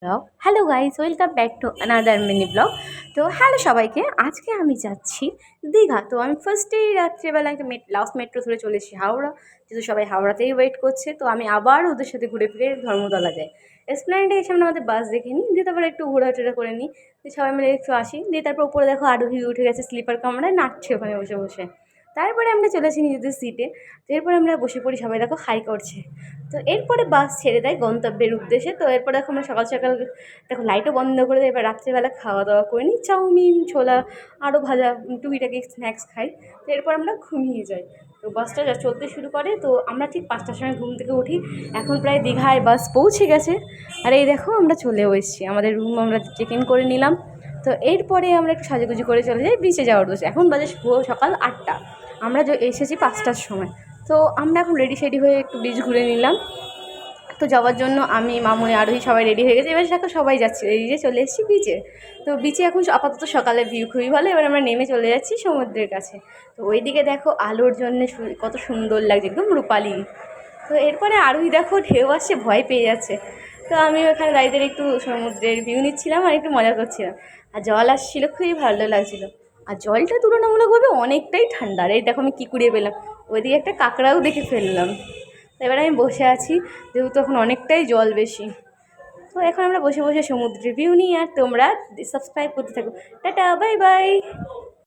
Blog. Hello guys, welcome back to another mini blog. তো hello সবাইকে, আজকে আমি যাচ্ছি দীঘা। তো আমি ফার্স্টেই রাত্রেবেলা একটা লাস্ট মেট্রো ধরে চলে এসেছি হাওড়া, যেহেতু সবাই হাওড়াতেই ওয়েট করছে। তো আমি আবার ওদের সাথে ঘুরে ফিরে ধর্মতলা যাই। এসপ্ল্যানেডে সামনে আমাদের বাস দেখে নিই, দিয়ে তারপরে একটু ঘোরাটোরা করে নিই, দিয়ে সবাই মিলে একটু আসি। দিয়ে তারপর উপরে দেখো আরোহী উঠে গেছে স্লিপার কামরায়, নাচছে ওখানে বসে বসে। তারপরে আমরা চলে আসি নিজেদের সিটে। তো এরপরে আমরা বসে পড়ি, সবাই দেখো হাই করছে। তো এরপরে বাস ছেড়ে দেয় গন্তব্যের উদ্দেশ্যে। তো এরপরে দেখো আমরা সকাল সকাল দেখো লাইটও বন্ধ করে দেয়। এবার রাত্রিবেলা খাওয়া দাওয়া করে নিই, চাউমিন, ছোলা, আরও ভাজা, টুকিটাকি স্ন্যাক্স খাই। তো এরপর আমরা ঘুমিয়ে যাই। তো বাসটা যা চলতে শুরু করে, তো আমরা ঠিক 5টার সময় ঘুম থেকে উঠি। এখন প্রায় দীঘায় বাস পৌঁছে গেছে। আর এই দেখো আমরা চলেও এসেছি, আমাদের রুম আমরা চেক ইন করে নিলাম। তো এরপরে আমরা একটু সাজুগুজু করে চলে যাই বিচে যাওয়ার উদ্দেশ্যে। এখন বাজে সকাল 8টা, আমরা এসেছি 5টার সময়। তো আমরা এখন রেডি সেডি হয়ে একটু বিচ ঘুরে নিলাম। তো যাওয়ার জন্য আমি, মামুনি, আরোহী সবাই রেডি হয়ে গেছে। এবার দেখো সবাই যাচ্ছে, এই যে চলে এসেছি বিচে। তো বিচে এখন আপাতত সকালের ভিউ খুবই ভালো। এবার আমরা নেমে চলে যাচ্ছি সমুদ্রের কাছে। তো ওইদিকে দেখো আলোর জন্য কত সুন্দর লাগছে, একদম রূপালি। তো এরপরে আরোহী দেখো ঢেউ আসছে, ভয় পেয়ে যাচ্ছে। তো আমি ওখানে দাঁড়িয়ে একটু সমুদ্রের ভিউ নিচ্ছিলাম আর একটু মজা করছিলাম। আর জল আসছিলো, খুবই ভালো লাগছিলো। আর জলটা তুলনামূলকভাবে অনেকটাই ঠান্ডা। আর এই দেখো আমি কী কুড়িয়ে পেলাম, ওইদিকে একটা কাঁকড়াও দেখে ফেললাম। তো এবার আমি বসে আছি, যেহেতু এখন অনেকটাই জল বেশি। তো এখন আমরা বসে বসে সমুদ্রের ভিউ নিই। আর তোমরা সাবস্ক্রাইব করতে থাকো। Tata, bye bye.